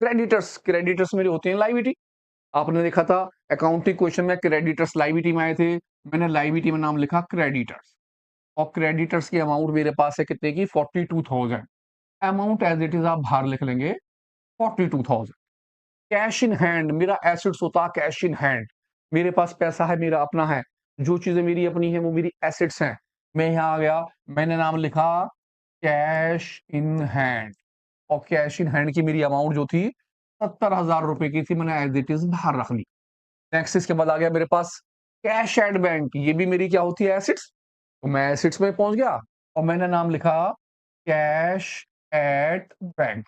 Creditors, creditors मेरे होते हैं लाइबिलिटी। आपने देखा था अकाउंटिंग क्वेश्चन में क्रेडिटर्स लाइबिलिटी में आए थे, मैंने लाइबिलिटी में नाम लिखा क्रेडिटर्स, और क्रेडिटर्स की अमाउंट मेरे पास है कितने की 42,000। अमाउंट एज इट इज आप बाहर लिख लेंगे 42,000। कैश इन हैंड मेरा एसेट्स होता है, कैश इन हैंड मेरे पास पैसा है, मेरा अपना है, जो चीजें मेरी अपनी है वो मेरी एसेट्स हैं। मैं यहाँ आ गया, मैंने नाम लिखा कैश इन हैंड, और कैश इन हैंड की मेरी अमाउंट जो थी 70,000 रुपए की थी, मैंने एज इट इज बाहर रख ली। नेक्स्ट इसके बाद आ गया मेरे पास कैश एट बैंक, ये भी मेरी क्या होती है एसिड्स, तो मैं एसिड्स में पहुंच गया और मैंने नाम लिखा कैश एट बैंक,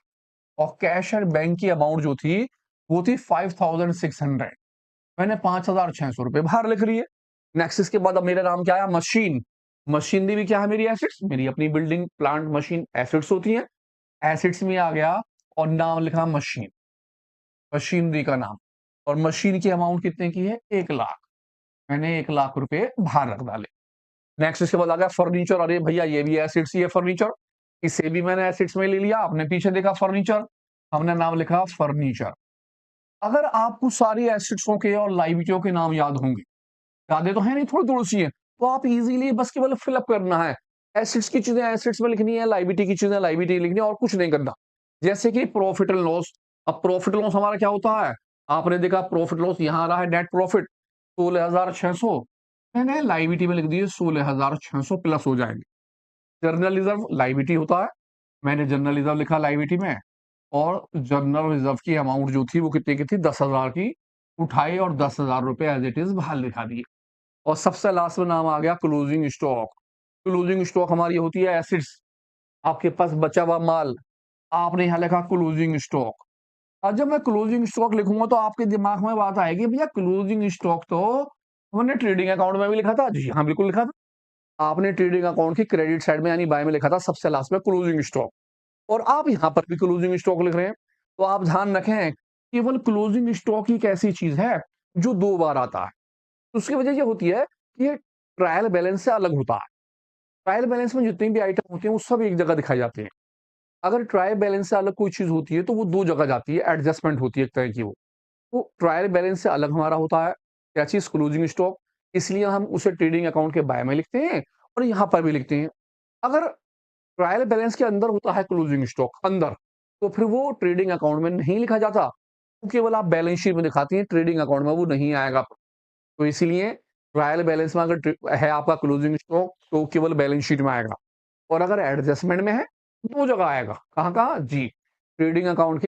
और कैश एट बैंक की अमाउंट जो थी वो थी 5,600, मैंने 5,600 रुपए बाहर लिख लिए। नेक्स्ट इसके बाद अब मेरा नाम क्या आया मशीन, मशीनरी भी क्या है मेरी एसिड्स, मेरी अपनी बिल्डिंग प्लांट मशीन एसिड्स होती है, एसिड्स में आ गया और नाम लिखा मशीन, मशीनरी का नाम, और मशीन की अमाउंट कितने की है 1,00,000, मैंने 1,00,000 रुपए बाहर रख डाले। नेक्स्ट इसके बाद आ गया फर्नीचर, अरे भैया ये भी एसिड्स ही है फर्नीचर, इसे भी मैंने एसिड्स में ले लिया। आपने पीछे देखा फर्नीचर, हमने नाम लिखा फर्नीचर। अगर आपको सारी एसिड्सों के और लाइबिलिटियों के नाम याद होंगे, यादें तो है नहीं, थोड़ी थोड़ी सी है, तो आप इजीली बस केवल फिलअप करना है, एसिड्स की चीजें एसिड्स में लिखनी है, लाइबिलिटी की चीजें लाइबिलिटी लिखनी है, और कुछ नहीं करना। जैसे कि प्रॉफिट एंड लॉस, अब प्रॉफिट लॉस हमारा क्या होता है, आपने देखा प्रॉफिट लॉस यहाँ आ रहा है नेट प्रॉफिट 16,600, मैंने लाइबिलिटी में लिख दिए 16,600 प्लस हो जाएंगे। जर्नल रिजर्व लाइबिलिटी होता है, मैंने जर्नल रिजर्व लिखा लाइबिलिटी में, और जर्नल रिजर्व की अमाउंट जो थी वो कितने की थी 10,000 की, उठाई और 10,000 रुपए एज इट इज बाहर लिखा दिए। और सबसे लास्ट में नाम आ गया क्लोजिंग स्टॉक, क्लोजिंग स्टॉक हमारी होती है एसिड्स, आपके पास बचा हुआ माल, आपने यहाँ लिखा क्लोजिंग स्टॉक। और जब मैं क्लोजिंग स्टॉक लिखूंगा तो आपके दिमाग में बात आएगी भैया क्लोजिंग स्टॉक तो हमने ट्रेडिंग अकाउंट में भी लिखा था, जी हाँ बिल्कुल लिखा था, आपने ट्रेडिंग अकाउंट की क्रेडिट साइड में यानी बाय में लिखा था सबसे लास्ट में क्लोजिंग स्टॉक, और आप यहाँ पर भी क्लोजिंग स्टॉक लिख रहे हैं। तो आप ध्यान रखें केवल क्लोजिंग स्टॉक ही एक ऐसी चीज है जो 2 बार आता है, तो उसकी वजह ये होती है कि ये ट्रायल बैलेंस से अलग होता है। ट्रायल बैलेंस में जितनी भी आइटम होती हैं वो सब एक जगह दिखाई जाती हैं, अगर ट्रायल बैलेंस से अलग कोई चीज होती है तो वो 2 जगह जाती है, एडजस्टमेंट होती है एक तरह की वो। तो ट्रायल बैलेंस से अलग हमारा होता है क्या चीज क्लोजिंग स्टॉक, इसलिए हम उसे ट्रेडिंग अकाउंट के बाय में लिखते हैं और यहाँ पर भी लिखते हैं। अगर ट्रायल बैलेंस के अंदर होता है क्लोजिंग स्टॉक अंदर, तो फिर वो ट्रेडिंग अकाउंट में नहीं लिखा जाता, वो केवल आप बैलेंस शीट में दिखाती हैं, ट्रेडिंग अकाउंट में वो नहीं आएगा। तो इसीलिए ट्रायल बैलेंस में अगर है आपका क्लोजिंग स्टॉक तो केवल बैलेंस शीट में आएगा, और अगर एडजस्टमेंट में है 2 जगह आएगा, कहाँ कहाँ जी, ट्रेडिंग अकाउंट के